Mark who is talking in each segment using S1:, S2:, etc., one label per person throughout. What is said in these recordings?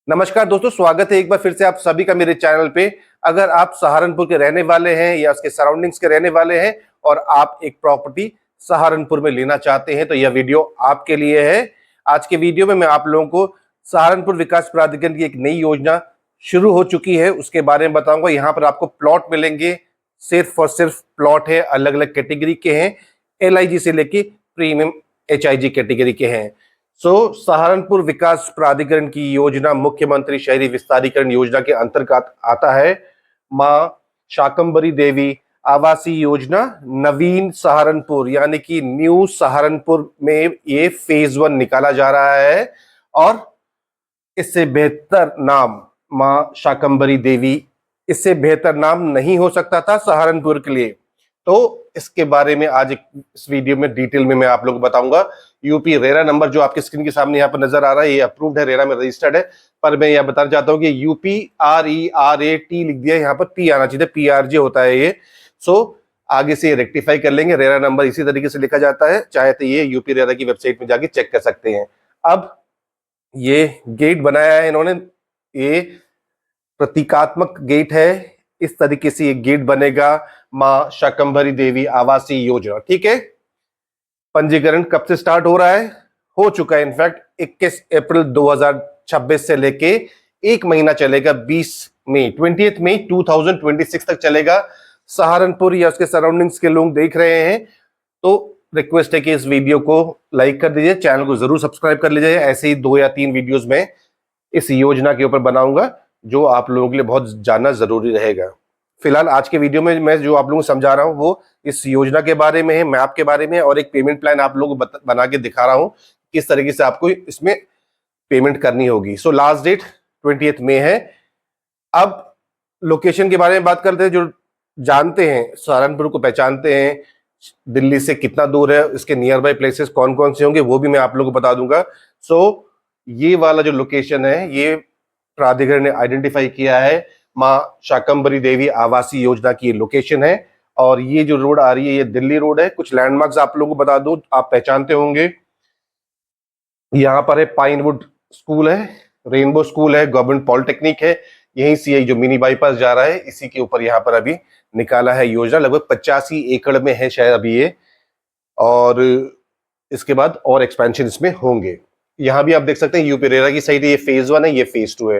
S1: नमस्कार दोस्तों, स्वागत है एक बार फिर से आप सभी का मेरे चैनल पे। अगर आप सहारनपुर के रहने वाले हैं या उसके सराउंडिंग्स के रहने वाले हैं और आप एक प्रॉपर्टी सहारनपुर में लेना चाहते हैं तो यह वीडियो आपके लिए है। आज के वीडियो में मैं आप लोगों को सहारनपुर विकास प्राधिकरण की एक नई योजना शुरू हो चुकी है उसके बारे में बताऊंगा। यहाँ पर आपको प्लॉट मिलेंगे, सिर्फ और सिर्फ प्लॉट है, अलग अलग कैटेगरी के हैं, LIG से लेके प्रीमियम HIG कैटेगरी के हैं। सहारनपुर विकास प्राधिकरण की योजना मुख्यमंत्री शहरी विस्तारीकरण योजना के अंतर्गत आता है। मां शाकंभरी देवी आवासीय योजना नवीन सहारनपुर यानी कि न्यू सहारनपुर में ये फेज 1 निकाला जा रहा है और इससे बेहतर नाम मां शाकंभरी देवी, इससे बेहतर नाम नहीं हो सकता था सहारनपुर के लिए। तो इसके बारे में आज इस वीडियो में डिटेल में मैं आप लोगों को बताऊंगा। यूपी रेरा नंबर जो आपके स्क्रीन के सामने यहाँ पर नजर आ रहा है, ये अप्रूव्ड है, रेरा में रजिस्टर्ड है। पर मैं यह बताना चाहता हूँ कि यूपी RERAT लिख दिया, यहाँ पर P आना चाहिए, PRJ होता है ये। आगे से रेक्टिफाई कर लेंगे। रेरा नंबर इसी तरीके से लिखा जाता है, चाहे तो ये यूपी रेरा की वेबसाइट में जाके चेक कर सकते हैं। अब ये गेट बनाया है इन्होंने, ये प्रतीकात्मक गेट है, इस तरीके से ये गेट बनेगा मां शाकंभरी देवी आवासीय योजना। ठीक है, पंजीकरण कब से स्टार्ट हो रहा है? हो चुका है इनफैक्ट 21 अप्रैल 2026 से लेके एक महीना चलेगा, 20 मई 2026 तक चलेगा। सहारनपुर या उसके सराउंडिंग्स के लोग देख रहे हैं तो रिक्वेस्ट है कि इस वीडियो को लाइक कर दीजिए, चैनल को जरूर सब्सक्राइब कर लीजिए। ऐसे ही 2 या 3 वीडियोस में इस योजना के ऊपर बनाऊंगा जो आप लोगों के लिए बहुत जानना जरूरी रहेगा। फिलहाल आज के वीडियो में मैं जो आप लोगों को समझा रहा हूं वो इस योजना के बारे में है, मैप के बारे में, और एक पेमेंट प्लान आप लोगों को बना के दिखा रहा हूं किस तरीके से आपको इसमें पेमेंट करनी होगी। लास्ट डेट 20 मई है। अब लोकेशन के बारे में बात करते हैं। जो जानते हैं सहारनपुर को, पहचानते हैं, दिल्ली से कितना दूर है, इसके नियर बाय प्लेसेस कौन कौन से होंगे वो भी मैं आप लोगों को बता दूंगा। ये वाला जो लोकेशन है ये प्राधिकरण ने आइडेंटिफाई किया है, मां शाकंभरी देवी आवासीय योजना की लोकेशन है। और ये जो रोड आ रही है ये दिल्ली रोड है। कुछ लैंडमार्क्स आप लोगों को बता दूं, आप पहचानते होंगे। यहाँ पर है पाइनवुड स्कूल है, रेनबो स्कूल है, गवर्नमेंट पॉलिटेक्निक है। यहीं से जो मिनी बाईपास जा रहा है इसी के ऊपर यहाँ पर अभी निकाला है योजना। लगभग 85 एकड़ में है शायद अभी ये, और इसके बाद और एक्सपेंशन इसमें होंगे। यहाँ भी आप देख सकते हैं यूपी रेरा की साइड, ये फेज 1 है, ये फेज 2 है।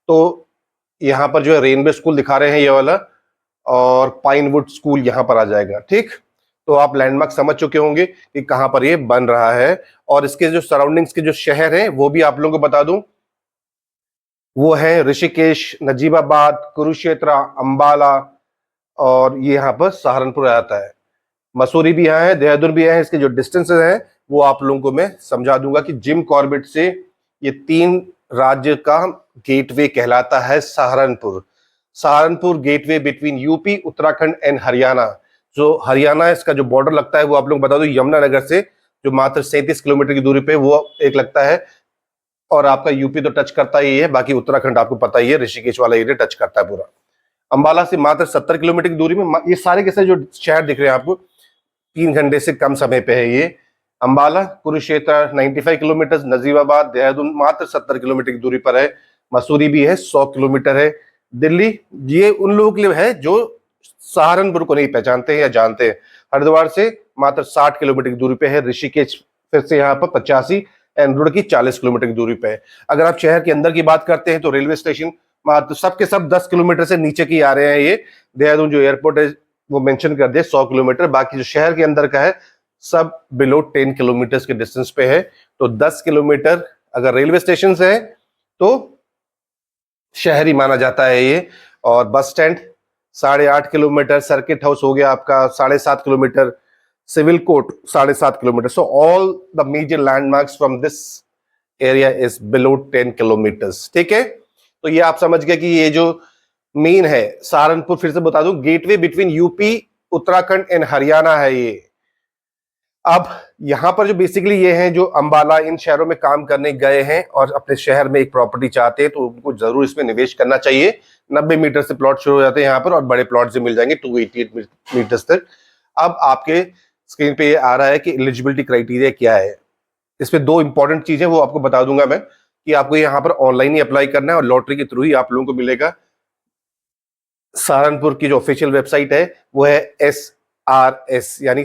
S1: तो यहाँ पर जो है रेनबो स्कूल दिखा रहे हैं ये वाला, और पाइनवुड स्कूल यहाँ पर आ जाएगा। ठीक, तो आप लैंडमार्क समझ चुके होंगे कि कहाँ पर ये बन रहा है। और इसके जो सराउंडिंग्स के जो शहर हैं वो भी आप लोगों को बता दूं, वो है ऋषिकेश, नजीबाबाद, कुरुक्षेत्र, अंबाला, और ये यहाँ पर सहारनपुर आता है। मसूरी भी यहाँ है, देहरादून भी है। इसके जो डिस्टेंसेस हैं वो आप लोगों को मैं समझा दूंगा कि जिम कॉर्बेट से ये 3 राज्य का गेटवे कहलाता है Saharanpur. Saharanpur gateway between UP, Uttarakhand and Haryana. जो हरियाणा इसका जो बॉर्डर लगता है वो आप लोग बता दो, यमुनानगर से जो मात्र 37 किलोमीटर की दूरी पे वो एक लगता है। और आपका यूपी तो टच करता ही है, बाकी उत्तराखंड आपको पता ही है, ऋषिकेश वाला एरिया टच करता है पूरा। अंबाला से मात्र 70 किलोमीटर की दूरी में ये सारे के सारे जो शहर दिख रहे हैं आपको 3 घंटे से कम समय पे है ये। अंबाला, कुरुक्षेत्र 95 किलोमीटर, नजीबाबाद, देहरादून मात्र 70 किलोमीटर की दूरी पर है। मसूरी भी है, 100 किलोमीटर है। दिल्ली ये उन लोगों के लिए है जो सहारनपुर को नहीं पहचानते हैं या जानते हैं। हरिद्वार से मात्र 60 किलोमीटर की दूरी पे है। ऋषिकेश फिर से यहाँ पर 85 एंड रुड़की 40 किलोमीटर की दूरी पे है। अगर आप शहर के अंदर की बात करते हैं तो रेलवे स्टेशन मात्र सबके सब 10 किलोमीटर से नीचे की आ रहे हैं। ये देहरादून जो एयरपोर्ट है वो मेंशन कर दिया 100 किलोमीटर, बाकी जो शहर के अंदर का है सब बिलो 10 किलोमीटर के डिस्टेंस पे है। तो 10 किलोमीटर अगर रेलवे स्टेशन से है तो शहर ही माना जाता है ये। और bus stand 8.5 kilometre, circuit house हो गया आपका 7.5 kilometre, civil court 7.5 kilometre. So all the major landmarks from this area is below 10 kilometres. ठीक है, तो ये आप समझ गए कि ये जो मेन है सहारनपुर, फिर से बता दूं, gateway between UP, Uttarakhand and Haryana है ये। अब यहां पर जो बेसिकली ये हैं जो अंबाला इन शहरों में काम करने गए हैं और अपने शहर में एक प्रॉपर्टी चाहते हैं तो उनको जरूर इसमें निवेश करना चाहिए। 90 मीटर से प्लॉट शुरू हो जाते हैं यहाँ पर और बड़े प्लॉट से मिल जाएंगे 288 मीटर्स तक। अब आपके स्क्रीन पे ये आ रहा है कि एलिजिबिलिटी क्राइटेरिया क्या है। इसमें 2 इंपॉर्टेंट चीजें वो आपको बता दूंगा मैं। कि आपको यहाँ पर ऑनलाइन ही अप्लाई करना है और लॉटरी के थ्रू ही आप लोगों को मिलेगा। सहारनपुर की जो ऑफिशियल वेबसाइट है वो है SRS यानी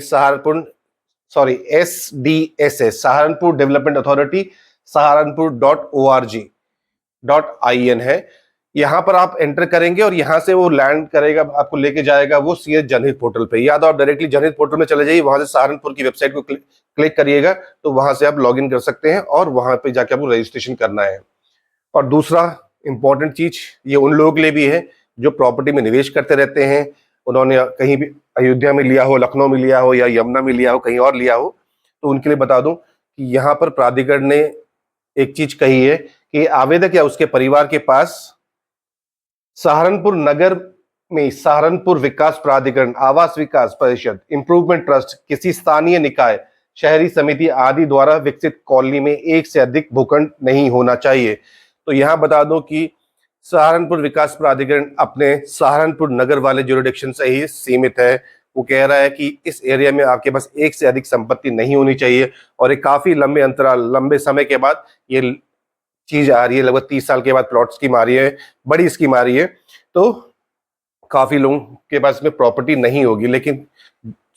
S1: SDSS, Saharanpur development authority, saharanpur.org.in है। यहां पर आप एंटर करेंगे और यहां से वो लैंड करेगा, आपको लेके जाएगा वो सीधे जनहित पोर्टल पे, या तो आप डायरेक्टली जनहित पोर्टल में चले जाइए, वहां से सहारनपुर की वेबसाइट को क्लिक करिएगा तो वहां से आप लॉगिन कर सकते हैं और वहां पे जाके आपको रजिस्ट्रेशन करना है। और दूसरा इंपॉर्टेंट चीज ये उन लोगों के लिए भी है जो प्रॉपर्टी में निवेश करते रहते हैं, उन्होंने कहीं भी अयोध्या में लिया हो, लखनऊ में लिया हो या यमुना में लिया हो, कहीं और लिया हो, तो उनके लिए बता दूं कि यहाँ पर प्राधिकरण ने एक चीज कही है कि आवेदक या उसके परिवार के पास सहारनपुर नगर में सहारनपुर विकास प्राधिकरण, आवास विकास परिषद, इंप्रूवमेंट ट्रस्ट, किसी स्थानीय निकाय, शहरी समिति आदि द्वारा विकसित कॉलोनी में एक से अधिक भूखंड नहीं होना चाहिए। तो यहां बता दो कि सहारनपुर विकास प्राधिकरण अपने सहारनपुर नगर वाले ज्यूरिडिक्शन से ही सीमित है। वो कह रहा है कि इस एरिया में आपके पास एक से अधिक संपत्ति नहीं होनी चाहिए, और एक काफी लंबे अंतराल, लंबे समय के बाद ये चीज आ रही है, लगभग 30 साल के बाद प्लॉट स्कीम आ रही है, बड़ी स्कीम आ रही है, तो काफी लोगों के पास में प्रॉपर्टी नहीं होगी। लेकिन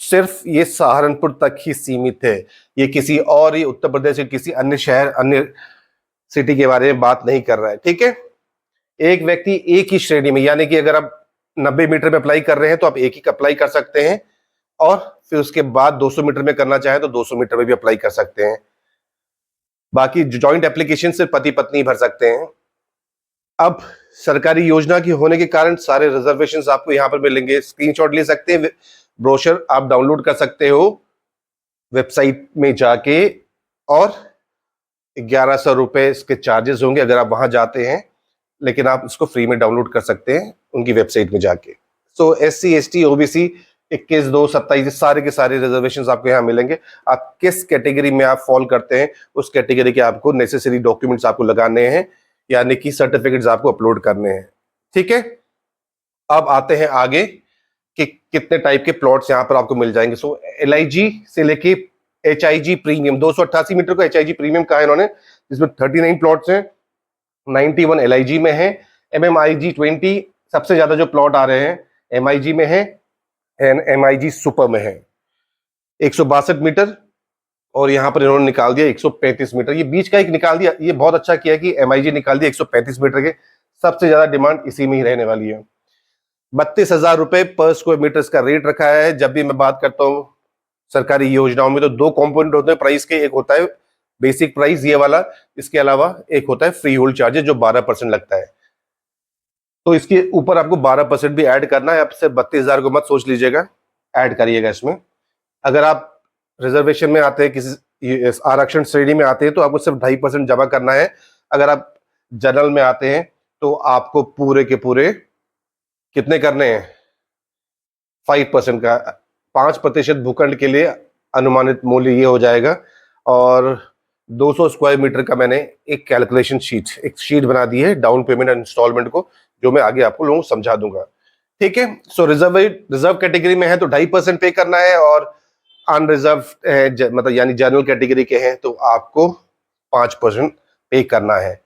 S1: सिर्फ ये सहारनपुर तक ही सीमित है, ये किसी और ही उत्तर प्रदेश के किसी अन्य शहर, अन्य सिटी के बारे में बात नहीं कर रहा है। ठीक है, एक व्यक्ति एक ही श्रेणी में, यानी कि अगर आप 90 मीटर में अप्लाई कर रहे हैं तो आप एक ही अप्लाई कर सकते हैं, और फिर उसके बाद 200 मीटर में करना चाहे तो 200 मीटर में भी अप्लाई कर सकते हैं। बाकी जॉइंट एप्लीकेशन सिर्फ पति पत्नी भर सकते हैं। अब सरकारी योजना की होने के कारण सारे रिजर्वेशंस आपको यहाँ पर मिलेंगे। स्क्रीनशॉट ले सकते हैं, ब्रोशर आप डाउनलोड कर सकते हो वेबसाइट में जाके, और 1100 रुपए इसके चार्जेस होंगे अगर आप वहां जाते हैं, लेकिन आप इसको फ्री में डाउनलोड कर सकते हैं उनकी वेबसाइट में जाके। सो SC ST OBC 21, 2, 27 सारे के सारे रिजर्वेशंस आपको यहाँ मिलेंगे। आप किस कैटेगरी में आप फॉल करते हैं उस कैटेगरी के आपको नेसेसरी डॉक्यूमेंट्स आपको लगाने हैं, यानी कि सर्टिफिकेट्स आपको अपलोड करने हैं। ठीक है, अब आते हैं आगे कि कितने टाइप के प्लॉट्स यहाँ पर आपको मिल जाएंगे। सो LIG से लेके HIG प्रीमियम, 288 मीटर को HIG प्रीमियम कहा है इन्होंने, जिसमें 39 प्लॉट्स हैं, 91 LIG में है। MMIG 20 सबसे ज्यादा जो प्लॉट आ रहे हैं MIG में है, एंड MIG सुपर में है 162 मीटर, और यहां पर इन्होंने निकाल दिया 135 मीटर, ये बीच का एक निकाल दिया। ये बहुत अच्छा किया कि MIG निकाल दिया 135 मीटर के, सबसे ज्यादा डिमांड इसी में ही रहने वाली है। 32,000 रुपए पर स्क्वायर मीटर का रेट रखा है। जब भी मैं बात करता हूँ सरकारी योजनाओं में तो दो कंपोनेंट होते हैं प्राइस के, एक होता है बेसिक प्राइस ये वाला, इसके अलावा एक होता है फ्री होल्ड चार्जेस जो 12% लगता है। तो इसके ऊपर आपको 12% भी ऐड करना है। आप सिर्फ 32,000 को मत सोच लीजिएगा, ऐड करिएगा इसमें। अगर आप रिजर्वेशन में आते हैं, किसी आरक्षण श्रेणी में आते हैं, तो आपको सिर्फ 2.5% जमा करना है। अगर आप जनरल में आते हैं तो आपको पूरे के पूरे कितने करने हैं, 5% का, 5% भूखंड के लिए अनुमानित मूल्य ये हो जाएगा। और 200 स्क्वायर मीटर का मैंने एक कैलकुलेशन शीट, एक शीट बना दी है डाउन पेमेंट एंड इंस्टॉलमेंट को, जो मैं आगे आपको लोगों को समझा दूंगा। ठीक है, सो रिजर्व कैटेगरी में है तो 2.5% पे करना है, और अनरिजर्व है मतलब यानी जनरल कैटेगरी के हैं तो आपको 5% पे करना है।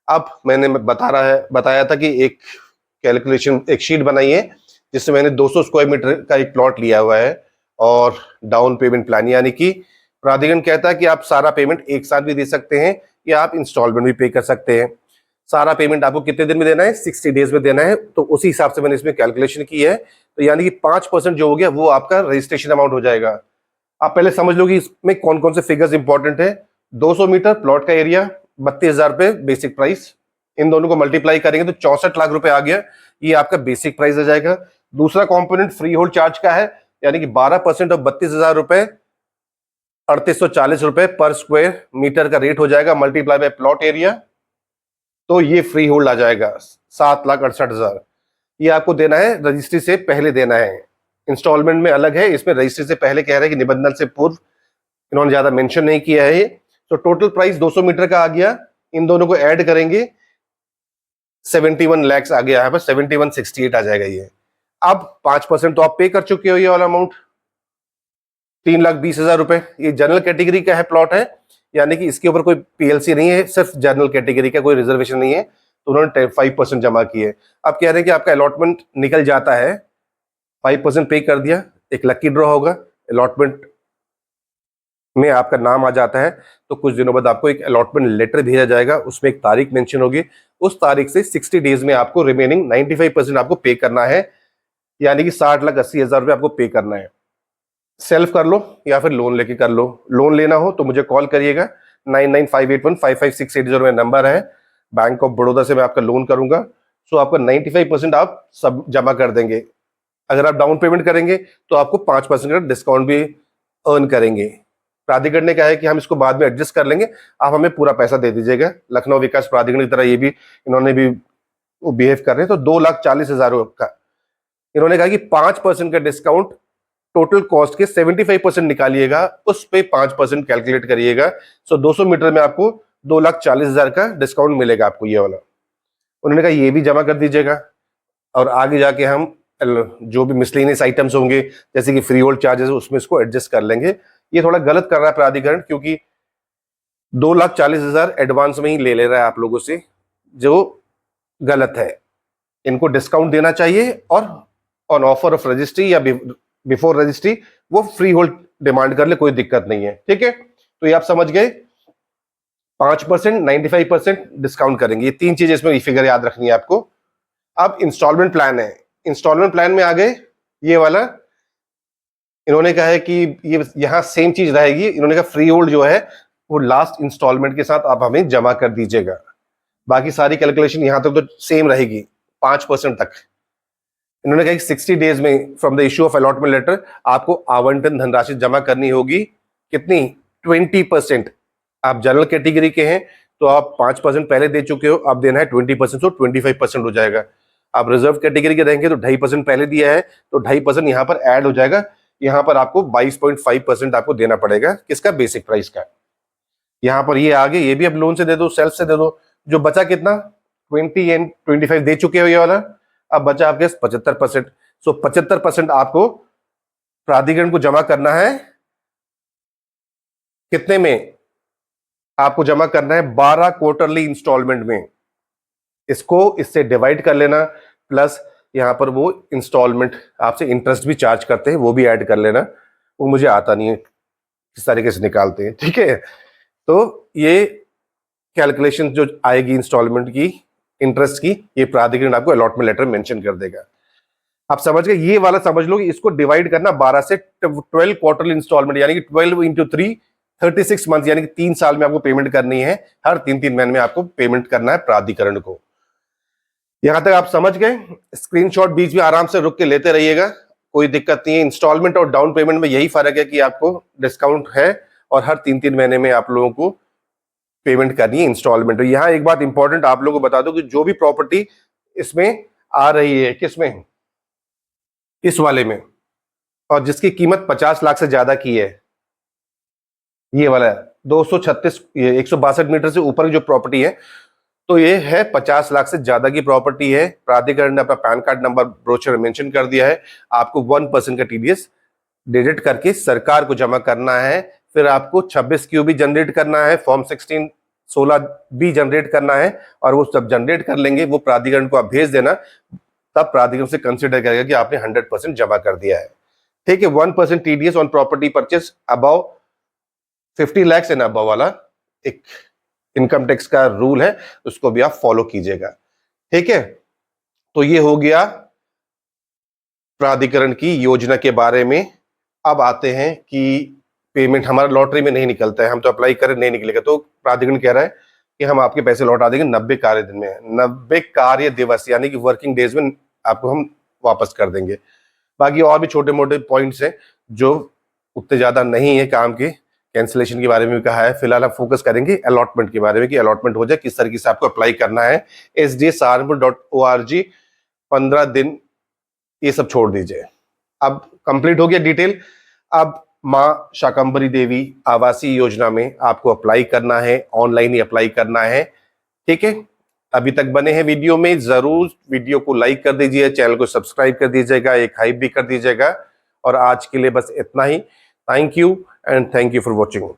S1: अब मैंने बताया था कि एक कैलकुलेशन, एक शीट बनाई है जिसमें मैंने 200 स्क्वायर मीटर का एक प्लॉट लिया हुआ है, और डाउन पेमेंट प्लान, यानी कि प्राधिकरण कहता है कि आप सारा पेमेंट एक साथ भी दे सकते हैं या आप इंस्टॉलमेंट भी पे कर सकते हैं। सारा पेमेंट आपको कितने दिन में देना है, 60 डेज में देना है। तो उसी हिसाब से मैंने इसमें कैलकुलेशन की है। तो यानी कि 5% जो हो गया वो आपका रजिस्ट्रेशन अमाउंट हो जाएगा। आप पहले समझ लो कि इसमें कौन कौन से फिगर्स इंपॉर्टेंट है। 200 मीटर प्लॉट का एरिया, 32,000 रुपए बेसिक प्राइस, इन दोनों को मल्टीप्लाई करेंगे तो 64 लाख रुपए आ गया, ये आपका बेसिक प्राइस आ जाएगा। दूसरा कंपोनेंट फ्री होल्ड चार्ज का है, यानी कि 12% ऑफ 32,000 रुपए 3840 रुपए पर स्क्वायर मीटर का रेट हो जाएगा, मल्टीप्लाई बाय प्लॉट एरिया, तो ये फ्री होल्ड आ जाएगा 7,68,000। ये आपको देना है, रजिस्ट्री से पहले देना है। इंस्टॉलमेंट में अलग है, इसमें रजिस्ट्री से पहले कह रहे हैं कि निबंधन से पूर्व, इन्होंने ज्यादा मेंशन नहीं किया है। तो टोटल प्राइस 200 मीटर का आ गया, इन दोनों को ऐड करेंगे 71 लाख आ गया, यहाँ पर 7168 आ जाएगा ये। अब 5% तो आप पे कर चुके हो, ये वाला अमाउंट 3,20,000 रुपए। ये जनरल कैटेगरी का है प्लॉट है, यानी कि इसके ऊपर कोई पीएलसी नहीं है, सिर्फ जनरल कैटेगरी का, कोई रिजर्वेशन नहीं है, तो उन्होंने 5% जमा किए। अब कह रहे हैं कि आपका अलॉटमेंट निकल जाता है, 5% पे कर दिया, एक लकी ड्रॉ होगा, अलॉटमेंट में आपका नाम आ जाता है, तो कुछ दिनों बाद आपको एक अलॉटमेंट लेटर भेजा जाएगा, उसमें एक तारीख मेंशन होगी, उस तारीख से 60 डेज में आपको रिमेनिंग 95% आपको पे करना है, यानी कि 60,80,000 रुपये आपको पे करना है। सेल्फ कर लो या फिर लोन लेके कर लो। लोन लेना हो तो मुझे कॉल करिएगा, 9958155680 मेरा नंबर है। बैंक ऑफ बड़ौदा से मैं आपका लोन करूंगा, सो आपका 95% आप सब जमा कर देंगे। अगर आप डाउन पेमेंट करेंगे तो आपको 5% का डिस्काउंट भी अर्न करेंगे। प्राधिकरण ने कहा है कि हम इसको बाद में एडजस्ट कर लेंगे, आप हमें पूरा पैसा दे दीजिएगा। लखनऊ विकास प्राधिकरण की तरह ये भी इन्होंने भी बिहेव कर रहे हैं। तो 2,40,000 का इन्होंने कहा कि 5% का डिस्काउंट, टोटल कॉस्ट के 75% निकालिएगा, उस पे 5% कैलकुलेट करिएगा। सो 200 मीटर में आपको 2,40,000 का डिस्काउंट मिलेगा आपको ये वाला। उन्होंने कहा ये भी जमा कर दीजिएगा, और आगे जाके हम जो भी मिसलेनियस आइटम्स होंगे जैसे कि फ्री होल्ड चार्जेस, उसमें इसको एडजस्ट कर लेंगे। ये थोड़ा गलत कर रहा है प्राधिकरण, क्योंकि 2,40,000 एडवांस में ही ले रहा है आप लोगों से, जो गलत है। इनको डिस्काउंट देना चाहिए, और ऑन ऑफर ऑफ रजिस्ट्री या बिफोर रजिस्ट्री वो फ्री होल्ड डिमांड कर ले, कोई दिक्कत नहीं है। ठीक है, तो ये आप समझ गए, 5%, 95% डिस्काउंट करेंगे। ये 3 चीजें इसमें फिगर याद रखनी है आपको। अब इंस्टॉलमेंट प्लान है, इंस्टॉलमेंट प्लान में आ गए ये वाला। इन्होंने कहा है कि ये यहां सेम चीज रहेगी। इन्होंने कहा फ्री होल्ड जो है वो लास्ट इंस्टॉलमेंट के साथ आप हमें जमा कर दीजिएगा, बाकी सारी कैलकुलेशन यहां तक तो सेम रहेगी, 5% तक। इन्होंने कहा कि 60 डेज में from the issue of allotment letter आपको आवंटन धनराशि जमा करनी होगी। कितनी? 20%। आप जनरल कैटेगरी के हैं तो आप 5% पहले दे चुके हो, अब देना है 20%, तो 25% हो जाएगा। आप रिजर्व कैटेगरी के रहेंगे तो 2.5% पहले दिया है, तो 2.5% यहाँ पर ऐड हो जाएगा। यहाँ पर आपको 22.5% आपको देना पड़ेगा, किसका? बेसिक प्राइस का। यहाँ पर ये आगे ये भी अब लोन से दे दो, सेल्फ से दे दो। जो बचा कितना? 20 एंड 25 दे चुके हो ये वाला, अब बचा आपके 75%। सो 75% आपको प्राधिकरण को जमा करना है। कितने में? आपको जमा करना है 12 क्वार्टरली इंस्टॉलमेंट में। इसको इससे डिवाइड कर लेना, प्लस यहां पर वो इंस्टॉलमेंट आपसे इंटरेस्ट भी चार्ज करते हैं, वो भी ऐड कर लेना। वो मुझे आता नहीं है किस तरीके से निकालते हैं। ठीक है, तो ये कैलकुलेशन जो आएगी इंस्टॉलमेंट की, इंटरेस्ट की, ये प्राधिकरण आपको अलॉटमेंट लेटर मेंशन कर देगा। आप समझ गए? ये वाला समझ लो कि इसको डिवाइड करना 12 से 12 क्वार्टरली इंस्टॉलमेंट, यानी कि 12 इंटू 3 36 मंथ, यानी कि 3 साल में आपको पेमेंट करनी है। हर 3-3 महीने में आपको पेमेंट करना है प्राधिकरण को। यहां तक आप समझ गए? स्क्रीनशॉट बीच में आराम से रुक के लेते रहिएगा, कोई दिक्कत नहीं है। इंस्टॉलमेंट और डाउन पेमेंट में यही फर्क है कि आपको डिस्काउंट है, और हर 3-3 महीने में आप लोगों को पेमेंट करनी है इंस्टॉलमेंट। यहां एक बात इंपॉर्टेंट आप लोगों को बता दो कि जो भी प्रॉपर्टी इसमें आ रही है, किसमें? इस वाले में, और जिसकी कीमत 50 लाख से ज्यादा की है, ये वाला 236 ये 162 मीटर से ऊपर की जो प्रॉपर्टी है, तो ये है 50 लाख से ज्यादा की प्रॉपर्टी है। प्राधिकरण ने अपना pan card number brochure mention कर दिया है। आपको 1% का टीडीएस डिडक्ट करके सरकार को जमा करना है। फिर आपको 26 क्यू भी जनरेट करना है, फॉर्म 16 भी जनरेट करना है, और वो सब जनरेट कर लेंगे, वो प्राधिकरण को आप भेज देना। तब प्राधिकरण से कंसिडर करेगा कि आपने 100% जमा कर दिया है। ठीक है, 1% TDS on property purchase above 50 lakh and above वाला एक इनकम टैक्स का रूल है, उसको भी आप फॉलो कीजिएगा। ठीक है, तो ये हो गया प्राधिकरण की योजना के बारे में। अब आते हैं कि पेमेंट हमारा लॉटरी में नहीं निकलता है, हम तो अप्लाई करें नहीं निकलेगा, तो प्राधिकरण कह रहा है कि हम आपके पैसे लौटा देंगे 90 कार्य दिन में, 90 कार्य दिवस यानी कि वर्किंग डेज में आपको हम वापस कर देंगे। बाकी और भी छोटे मोटे पॉइंट्स हैं जो उतने ज्यादा नहीं है काम के। कैंसिलेशन के बारे में भी कहा है। फिलहाल हम फोकस करेंगे अलॉटमेंट के बारे में कि अलॉटमेंट हो जाए, किस तरीके से आपको अप्लाई करना है। sda.saharanpur.org 15 दिन, ये सब छोड़ दीजिए। अब कंप्लीट हो गया डिटेल। अब माँ शाकंभरी देवी आवासीय योजना में आपको अप्लाई करना है, ऑनलाइन ही अप्लाई करना है। ठीक है, अभी तक बने हैं वीडियो में, जरूर वीडियो को लाइक कर दीजिए, चैनल को सब्सक्राइब कर दीजिएगा, एक हाइप भी कर दीजिएगा। और आज के लिए बस इतना ही। Thank you and thank you for watching.